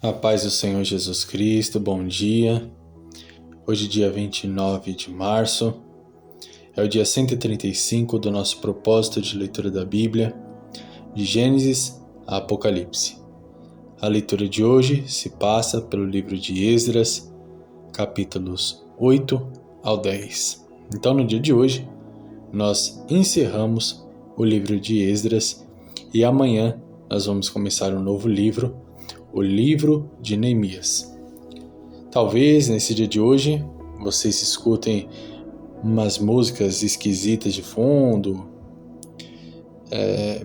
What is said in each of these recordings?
A paz do Senhor Jesus Cristo, bom dia. Hoje, dia 29 de março, é o dia 135 do nosso propósito de leitura da Bíblia, de Gênesis a Apocalipse. A leitura de hoje se passa pelo livro de Esdras, capítulos 8 ao 10. Então, no dia de hoje, nós encerramos o livro de Esdras e amanhã nós vamos começar um novo livro, o livro de Neemias. Talvez nesse dia de hoje vocês escutem umas músicas esquisitas de fundo,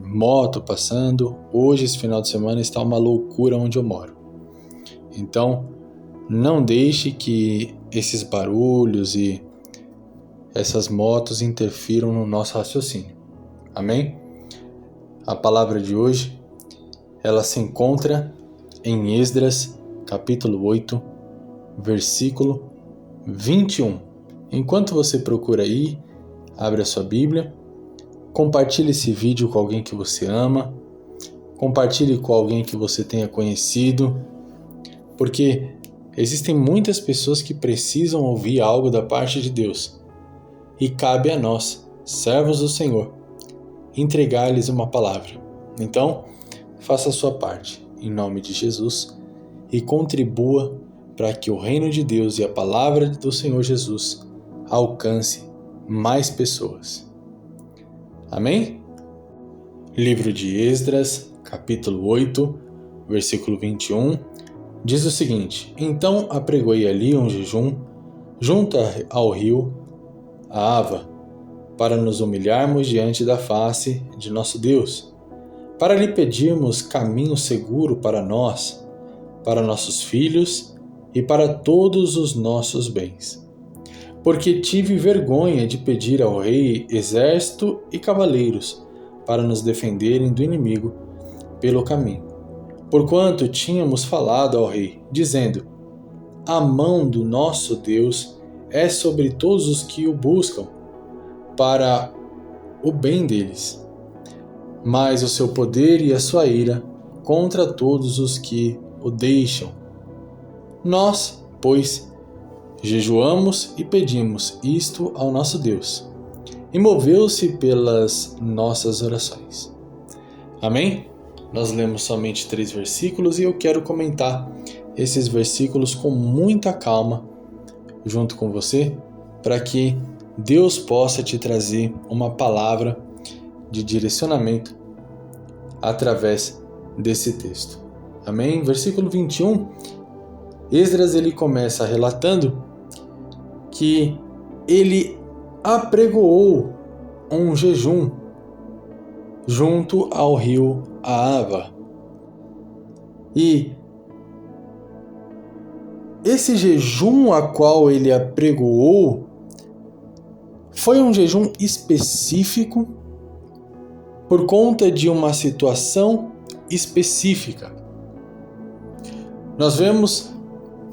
moto passando. Hoje, esse final de semana, está uma loucura onde eu moro. Então, não deixe que esses barulhos e essas motos interfiram no nosso raciocínio. Amém? A palavra de hoje, ela se encontra em Esdras, capítulo 8, versículo 21. Enquanto você procura aí, abre a sua Bíblia, compartilhe esse vídeo com alguém que você ama, compartilhe com alguém que você tenha conhecido, porque existem muitas pessoas que precisam ouvir algo da parte de Deus, e cabe a nós, servos do Senhor, entregar-lhes uma palavra. Então, faça a sua parte, em nome de Jesus, e contribua para que o reino de Deus e a palavra do Senhor Jesus alcance mais pessoas. Amém? Livro de Esdras, capítulo 8, versículo 21, diz o seguinte: Então apregoei ali um jejum junto ao rio Ahava, para nos humilharmos diante da face de nosso Deus, para lhe pedirmos caminho seguro para nós, para nossos filhos e para todos os nossos bens. Porque tive vergonha de pedir ao rei exército e cavaleiros para nos defenderem do inimigo pelo caminho. Porquanto tínhamos falado ao rei, dizendo: A mão do nosso Deus é sobre todos os que o buscam, para o bem deles, mas o seu poder e a sua ira contra todos os que o deixam. Nós, pois, jejuamos e pedimos isto ao nosso Deus, e moveu-se pelas nossas orações. Amém? Nós lemos somente 3 versículos e eu quero comentar esses versículos com muita calma junto com você, para que Deus possa te trazer uma palavra de direcionamento através desse texto. Amém? Versículo 21, Esdras ele começa relatando que ele apregoou um jejum junto ao rio Ahava. E esse jejum a qual ele apregoou foi um jejum específico por conta de uma situação específica. Nós vemos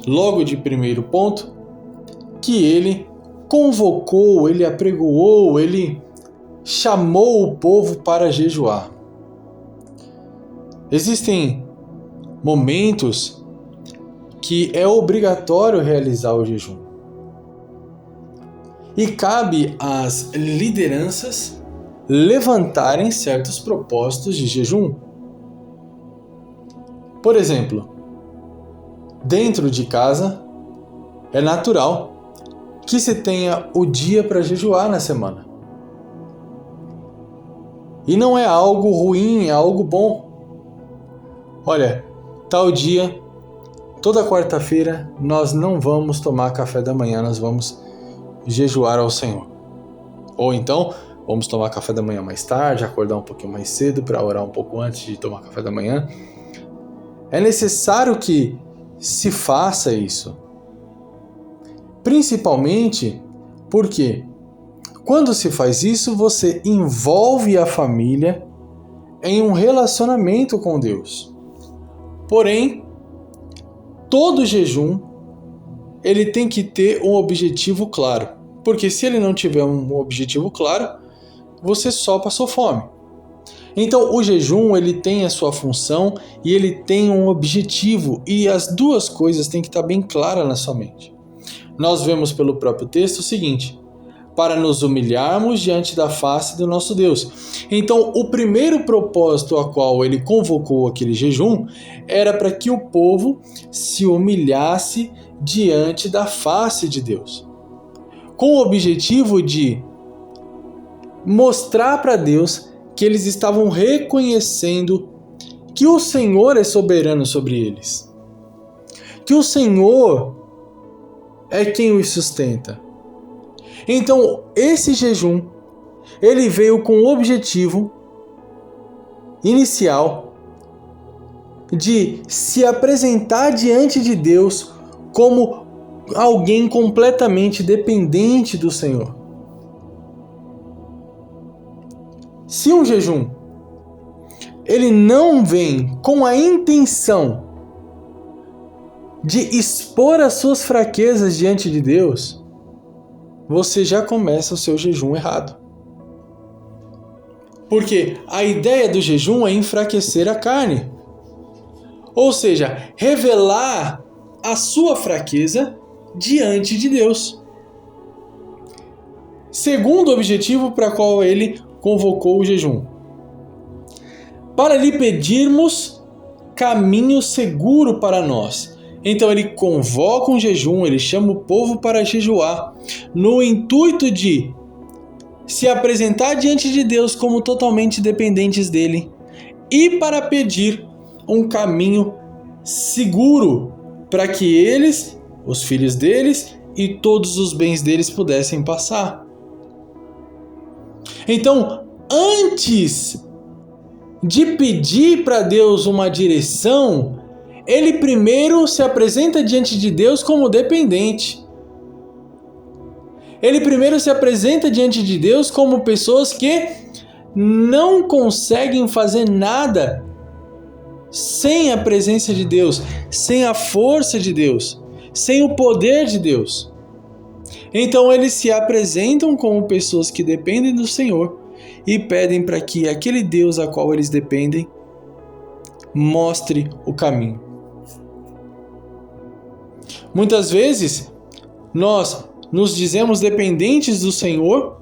logo de primeiro ponto que ele convocou, ele apregoou, ele chamou o povo para jejuar. Existem momentos que é obrigatório realizar o jejum. E cabe às lideranças levantarem certos propósitos de jejum. Por exemplo, dentro de casa é natural que se tenha o dia para jejuar na semana. E não é algo ruim, é algo bom. Olha, tal dia, toda quarta-feira, nós não vamos tomar café da manhã, nós vamos jejuar ao Senhor. Ou então, vamos tomar café da manhã mais tarde, acordar um pouquinho mais cedo para orar um pouco antes de tomar café da manhã. É necessário que se faça isso. Principalmente porque quando se faz isso, você envolve a família em um relacionamento com Deus. Porém, todo jejum ele tem que ter um objetivo claro. Porque se ele não tiver um objetivo claro, você só passou fome. Então o jejum ele tem a sua função e ele tem um objetivo, e as duas coisas têm que estar bem claras na sua mente. Nós vemos pelo próprio texto o seguinte: para nos humilharmos diante da face do nosso Deus. Então o primeiro propósito a qual ele convocou aquele jejum era para que o povo se humilhasse diante da face de Deus, com o objetivo de mostrar para Deus que eles estavam reconhecendo que o Senhor é soberano sobre eles, que o Senhor é quem os sustenta. Então, esse jejum, ele veio com o objetivo inicial de se apresentar diante de Deus como alguém completamente dependente do Senhor. Se um jejum ele não vem com a intenção de expor as suas fraquezas diante de Deus, você já começa o seu jejum errado. Porque a ideia do jejum é enfraquecer a carne. Ou seja, revelar a sua fraqueza diante de Deus. Segundo objetivo para qual ele convocou o jejum: para lhe pedirmos caminho seguro para nós. Então ele convoca um jejum, ele chama o povo para jejuar, no intuito de se apresentar diante de Deus como totalmente dependentes dele e para pedir um caminho seguro para que eles, os filhos deles e todos os bens deles pudessem passar. Então, antes de pedir para Deus uma direção, ele primeiro se apresenta diante de Deus como dependente. Ele primeiro se apresenta diante de Deus como pessoas que não conseguem fazer nada sem a presença de Deus, sem a força de Deus, sem o poder de Deus. Então eles se apresentam como pessoas que dependem do Senhor e pedem para que aquele Deus a qual eles dependem mostre o caminho. Muitas vezes nós nos dizemos dependentes do Senhor,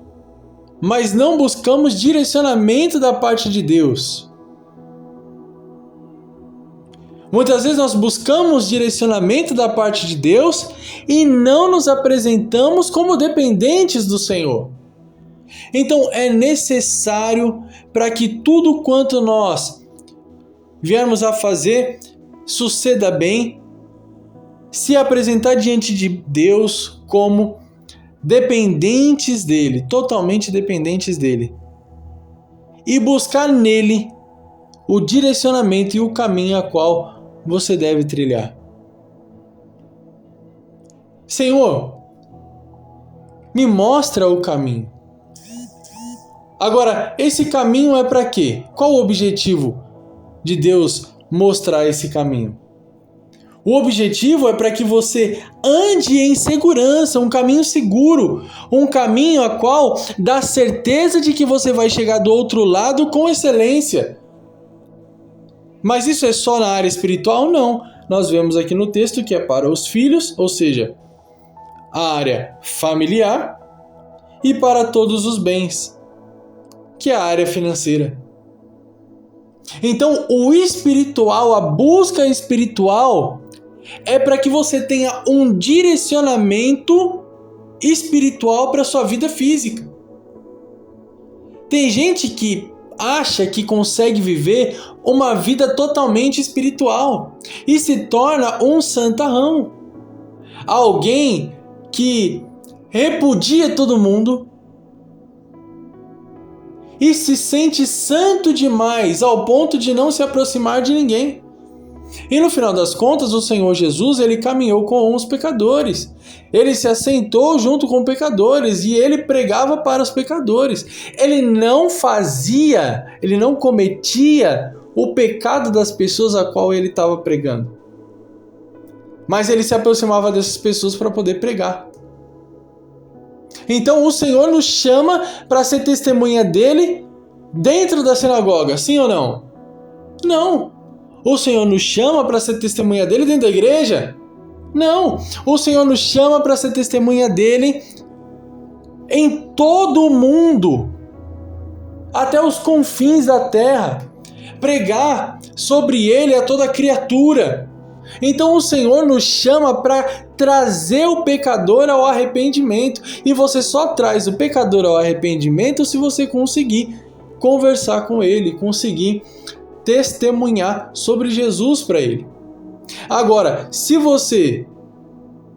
mas não buscamos direcionamento da parte de Deus. Muitas vezes nós buscamos direcionamento da parte de Deus e não nos apresentamos como dependentes do Senhor. Então é necessário, para que tudo quanto nós viermos a fazer suceda bem, se apresentar diante de Deus como dependentes dele, totalmente dependentes dele, e buscar nele o direcionamento e o caminho a qual você deve trilhar. Senhor, me mostra o caminho. Agora, esse caminho é para quê? Qual o objetivo de Deus mostrar esse caminho? O objetivo é para que você ande em segurança, um caminho seguro, um caminho a qual dá certeza de que você vai chegar do outro lado com excelência. Mas isso é só na área espiritual? Não. Nós vemos aqui no texto que é para os filhos, ou seja, a área familiar, e para todos os bens, que é a área financeira. Então, o espiritual, a busca espiritual, é para que você tenha um direcionamento espiritual para a sua vida física. Tem gente que acha que consegue viver uma vida totalmente espiritual e se torna um santarrão. Alguém que repudia todo mundo e se sente santo demais ao ponto de não se aproximar de ninguém. E no final das contas, o Senhor Jesus, ele caminhou com os pecadores. Ele se assentou junto com pecadores e ele pregava para os pecadores. Ele não cometia o pecado das pessoas a qual ele estava pregando. Mas ele se aproximava dessas pessoas para poder pregar. Então o Senhor nos chama para ser testemunha dele dentro da sinagoga, sim ou não? Não. O Senhor nos chama para ser testemunha dele dentro da igreja? Não. O Senhor nos chama para ser testemunha dele em todo o mundo, até os confins da terra, pregar sobre ele a toda criatura. Então o Senhor nos chama para trazer o pecador ao arrependimento, e você só traz o pecador ao arrependimento se você conseguir conversar com ele, conseguir testemunhar sobre Jesus para ele. Agora, se você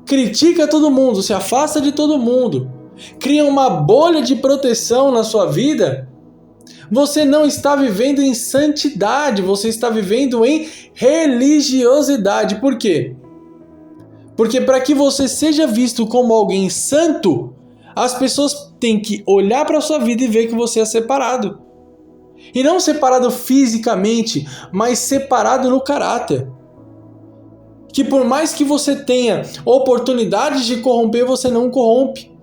critica todo mundo, se afasta de todo mundo, cria uma bolha de proteção na sua vida, você não está vivendo em santidade, você está vivendo em religiosidade. Por quê? Porque para que você seja visto como alguém santo, as pessoas têm que olhar para a sua vida e ver que você é separado. E não separado fisicamente, mas separado no caráter. Que por mais que você tenha oportunidades de corromper, você não corrompe.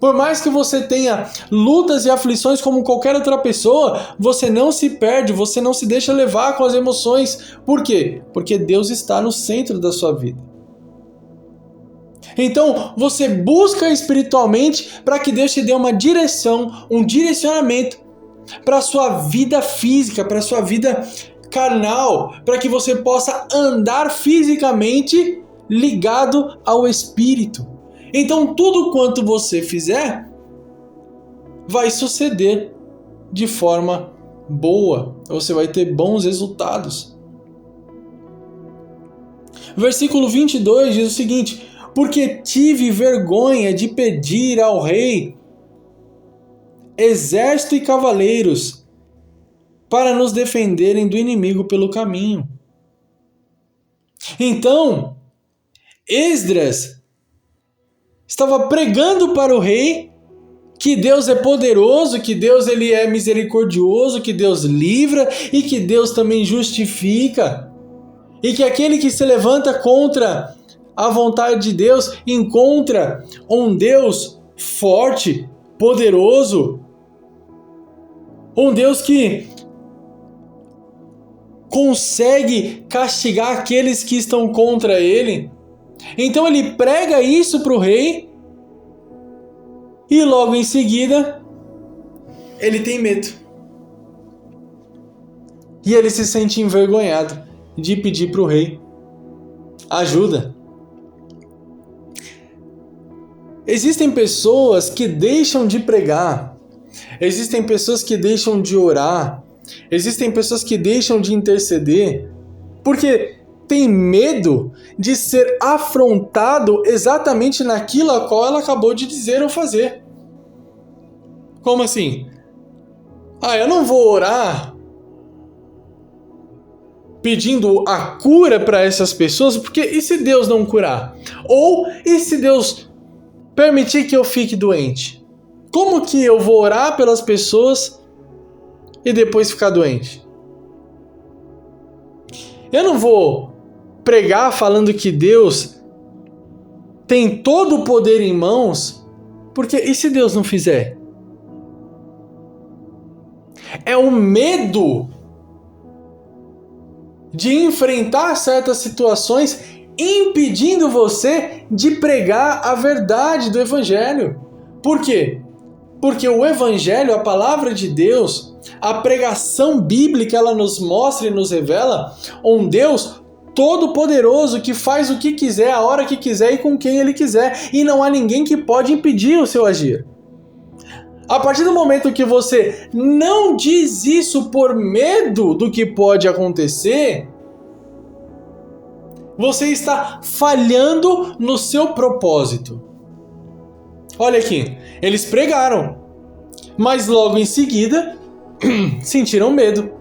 Por mais que você tenha lutas e aflições como qualquer outra pessoa, você não se perde, você não se deixa levar com as emoções. Por quê? Porque Deus está no centro da sua vida. Então, você busca espiritualmente para que Deus te dê uma direção, um direcionamento para a sua vida física, para a sua vida carnal, para que você possa andar fisicamente ligado ao Espírito. Então, tudo quanto você fizer vai suceder de forma boa. Você vai ter bons resultados. Versículo 22 diz o seguinte: porque tive vergonha de pedir ao rei exército e cavaleiros para nos defenderem do inimigo pelo caminho. Então, Esdras estava pregando para o rei que Deus é poderoso, que Deus ele é misericordioso, que Deus livra e que Deus também justifica. E que aquele que se levanta contra a vontade de Deus encontra um Deus forte, poderoso, um Deus que consegue castigar aqueles que estão contra ele. Então ele prega isso para o rei e logo em seguida ele tem medo. E ele se sente envergonhado de pedir para o rei ajuda. Existem pessoas que deixam de pregar, existem pessoas que deixam de orar, existem pessoas que deixam de interceder porque tem medo de ser afrontado exatamente naquilo a qual ela acabou de dizer ou fazer. Como assim? Eu não vou orar pedindo a cura para essas pessoas, porque e se Deus não curar? Ou e se Deus permitir que eu fique doente? Como que eu vou orar pelas pessoas e depois ficar doente? Eu não vou pregar falando que Deus tem todo o poder em mãos, porque e se Deus não fizer? É o medo de enfrentar certas situações impedindo você de pregar a verdade do Evangelho. Por quê? Porque o Evangelho, a palavra de Deus, a pregação bíblica, ela nos mostra e nos revela um Deus todo-poderoso que faz o que quiser, a hora que quiser e com quem ele quiser. E não há ninguém que pode impedir o seu agir. A partir do momento que você não diz isso por medo do que pode acontecer, você está falhando no seu propósito. Olha aqui, eles pregaram, mas logo em seguida sentiram medo.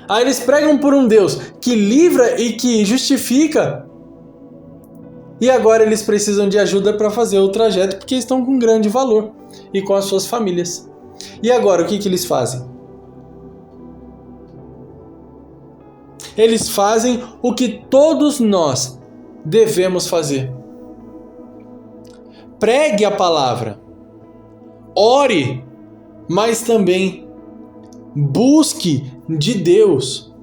Aí eles pregam por um Deus que livra e que justifica, e agora eles precisam de ajuda para fazer o trajeto porque estão com grande valor e com as suas famílias. E agora o que eles fazem? Eles fazem o que todos nós devemos fazer. Pregue a palavra, ore, mas também busque de Deus.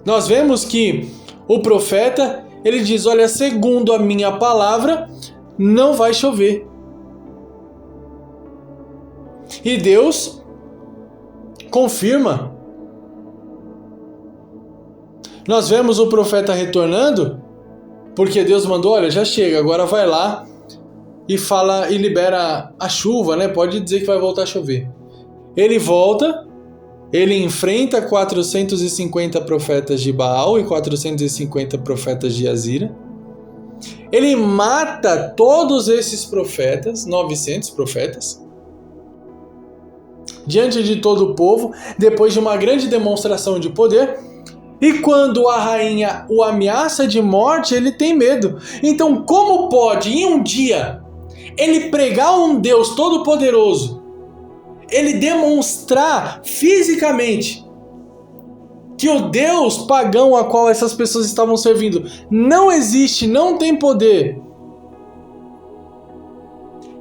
Nós vemos que o profeta, ele diz, olha, segundo a minha palavra, não vai chover. E Deus confirma. Nós vemos o profeta retornando, porque Deus mandou, olha, já chega, agora vai lá e fala e libera a chuva, né? Pode dizer que vai voltar a chover. Ele volta, ele enfrenta 450 profetas de Baal e 450 profetas de Azira. Ele mata todos esses profetas, 900 profetas, diante de todo o povo, depois de uma grande demonstração de poder. E quando a rainha o ameaça de morte, ele tem medo. Então, como pode, em um dia, ele pregar um Deus todo-poderoso, ele demonstrar fisicamente que o Deus pagão a qual essas pessoas estavam servindo não existe, não tem poder,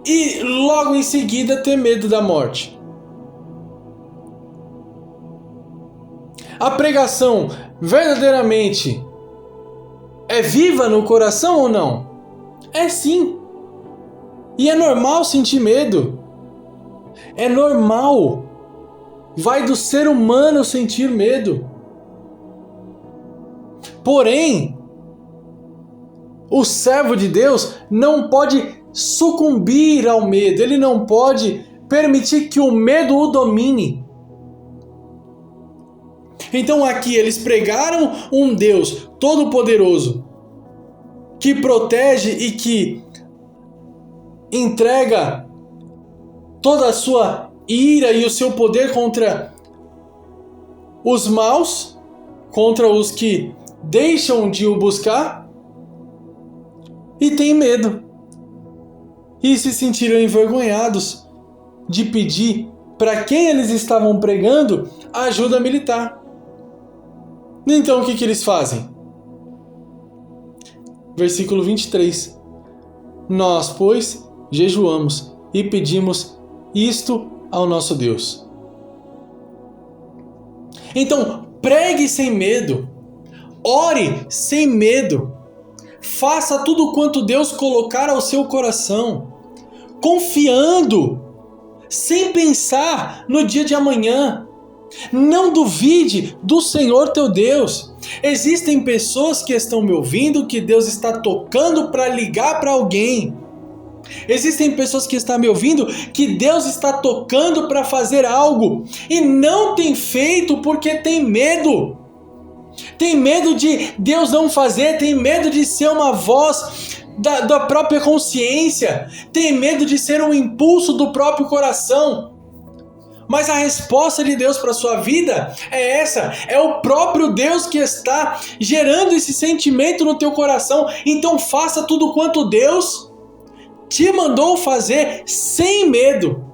e logo em seguida ter medo da morte? A pregação verdadeiramente é viva no coração ou não? É sim. E é normal sentir medo. É normal. Vai do ser humano sentir medo. Porém, o servo de Deus não pode sucumbir ao medo. Ele não pode permitir que o medo o domine. Então aqui eles pregaram um Deus todo-poderoso que protege e que entrega toda a sua ira e o seu poder contra os maus, contra os que deixam de o buscar, e tem medo. E se sentiram envergonhados de pedir para quem eles estavam pregando ajuda militar. Então o que eles fazem? Versículo 23. Nós, pois, jejuamos e pedimos isto ao nosso Deus. Então, pregue sem medo. Ore sem medo. Faça tudo quanto Deus colocar ao seu coração, confiando, sem pensar no dia de amanhã. Não duvide do Senhor teu Deus. Existem pessoas que estão me ouvindo que Deus está tocando para ligar para alguém. Existem pessoas que estão me ouvindo que Deus está tocando para fazer algo e não tem feito porque tem medo. Tem medo de Deus não fazer, tem medo de ser uma voz da própria consciência, tem medo de ser um impulso do próprio coração. Mas a resposta de Deus para a sua vida é essa. É o próprio Deus que está gerando esse sentimento no teu coração. Então faça tudo quanto Deus te mandou fazer sem medo.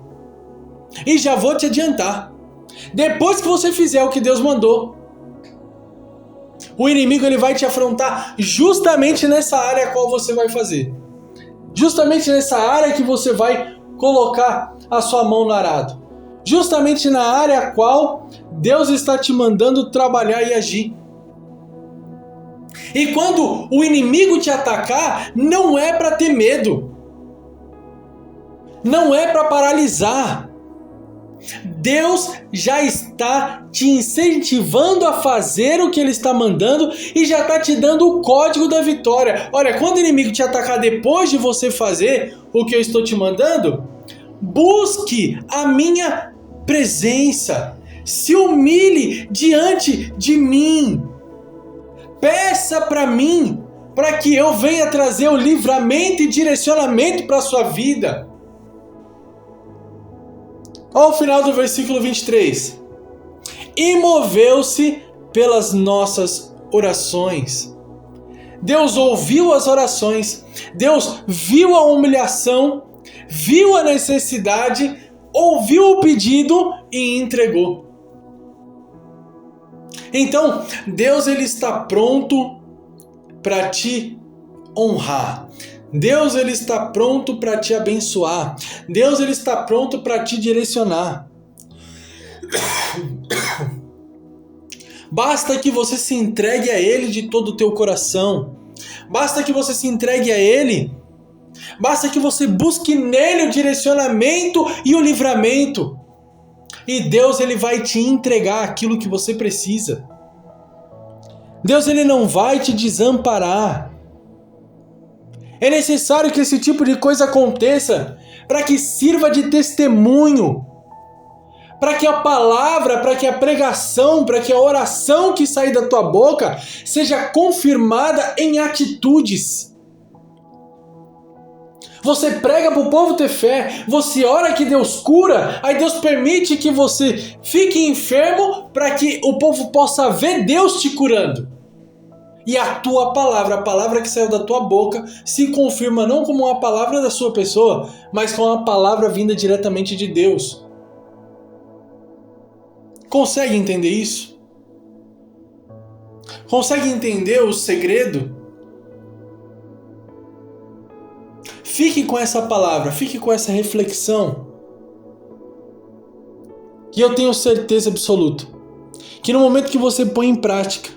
E já vou te adiantar. Depois que você fizer o que Deus mandou, o inimigo ele vai te afrontar justamente nessa área a qual você vai fazer. Justamente nessa área que você vai colocar a sua mão no arado. Justamente na área a qual Deus está te mandando trabalhar e agir. E quando o inimigo te atacar, não é para ter medo. Não é para paralisar. Deus já está te incentivando a fazer o que Ele está mandando e já está te dando o código da vitória. Olha, quando o inimigo te atacar depois de você fazer o que eu estou te mandando, busque a minha presença, se humilhe diante de mim, peça para mim, para que eu venha trazer o livramento e direcionamento para a sua vida. Olha o final do versículo 23. E moveu-se pelas nossas orações. Deus ouviu as orações, Deus viu a humilhação, viu a necessidade, ouviu o pedido e entregou. Então, Deus ele está pronto para te honrar. Deus ele está pronto para te abençoar. Deus ele está pronto para te direcionar. Basta que você se entregue a Ele de todo o teu coração. Basta que você se entregue a Ele. Basta que você busque nele o direcionamento e o livramento. E Deus, Ele vai te entregar aquilo que você precisa. Deus, Ele não vai te desamparar. É necessário que esse tipo de coisa aconteça para que sirva de testemunho, para que a palavra, para que a pregação, para que a oração que sair da tua boca seja confirmada em atitudes. Você prega para o povo ter fé, você ora que Deus cura, aí Deus permite que você fique enfermo para que o povo possa ver Deus te curando. E a tua palavra, a palavra que saiu da tua boca, se confirma não como uma palavra da sua pessoa, mas como uma palavra vinda diretamente de Deus. Consegue entender isso? Consegue entender o segredo? Fique com essa palavra, fique com essa reflexão. E eu tenho certeza absoluta que no momento que você põe em prática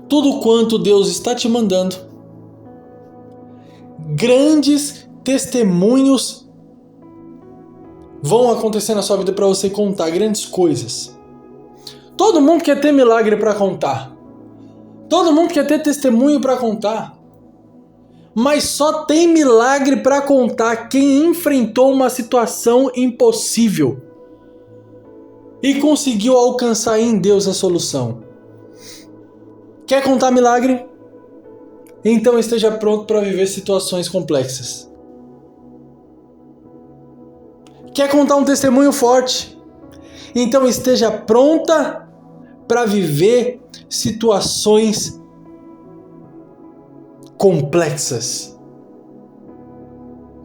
tudo quanto Deus está te mandando, grandes testemunhos vão acontecer na sua vida para você contar grandes coisas. Todo mundo quer ter milagre para contar. Todo mundo quer ter testemunho para contar. Mas só tem milagre para contar quem enfrentou uma situação impossível e conseguiu alcançar em Deus a solução. Quer contar milagre? Então esteja pronto para viver situações complexas. Quer contar um testemunho forte? Então esteja pronta para viver situações complexas.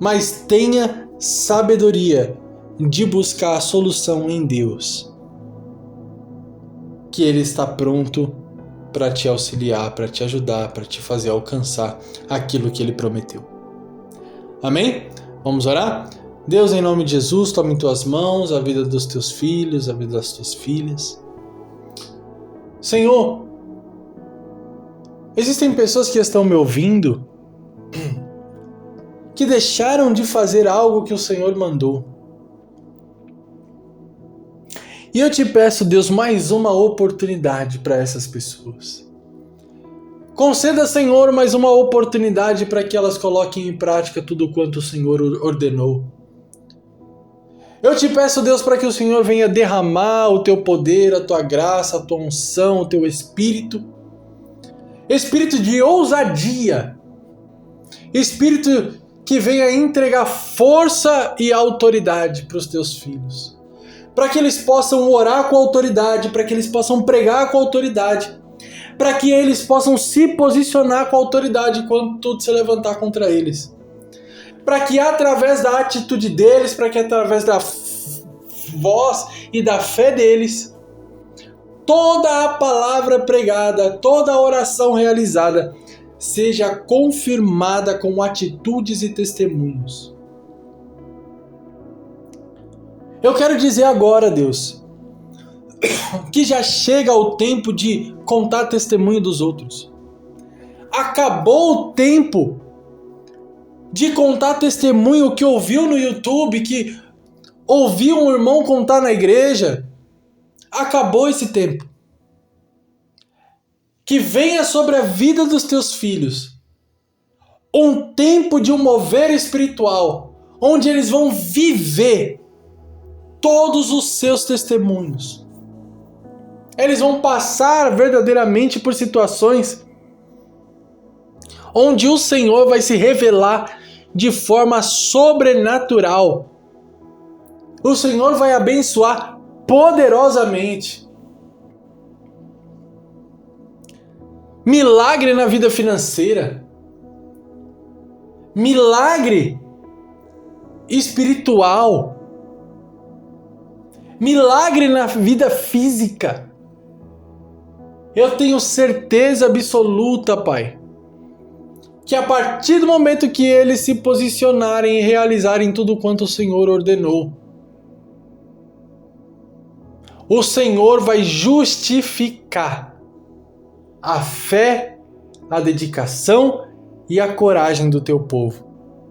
Mas tenha sabedoria de buscar a solução em Deus, que Ele está pronto para te auxiliar, para te ajudar, para te fazer alcançar aquilo que Ele prometeu. Amém? Vamos orar? Deus, em nome de Jesus, toma em tuas mãos a vida dos teus filhos, a vida das tuas filhas. Senhor, existem pessoas que estão me ouvindo que deixaram de fazer algo que o Senhor mandou. E eu te peço, Deus, mais uma oportunidade para essas pessoas. Conceda, Senhor, mais uma oportunidade para que elas coloquem em prática tudo quanto o Senhor ordenou. Eu te peço, Deus, para que o Senhor venha derramar o teu poder, a tua graça, a tua unção, o teu espírito. Espírito de ousadia. Espírito que venha entregar força e autoridade para os teus filhos. Para que eles possam orar com autoridade, para que eles possam pregar com autoridade, para que eles possam se posicionar com autoridade quando tudo se levantar contra eles. Para que através da atitude deles, para que através da voz e da fé deles, toda a palavra pregada, toda a oração realizada seja confirmada com atitudes e testemunhos. Eu quero dizer agora, Deus, que já chega o tempo de contar testemunho dos outros. Acabou o tempo de contar testemunho que ouviu no YouTube, que ouviu um irmão contar na igreja. Acabou esse tempo. Que venha sobre a vida dos teus filhos um tempo de um mover espiritual, onde eles vão viver todos os seus testemunhos. Eles vão passar verdadeiramente por situações onde o Senhor vai se revelar de forma sobrenatural. O Senhor vai abençoar poderosamente. Milagre na vida financeira. Milagre espiritual. Milagre na vida física. Eu tenho certeza absoluta, Pai, que a partir do momento que eles se posicionarem e realizarem tudo quanto o Senhor ordenou, O Senhor vai justificar a fé, a dedicação e a coragem do teu povo,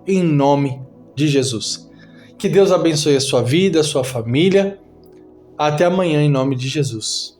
em nome de Jesus. Que Deus abençoe a sua vida, a sua família. Até amanhã, em nome de Jesus.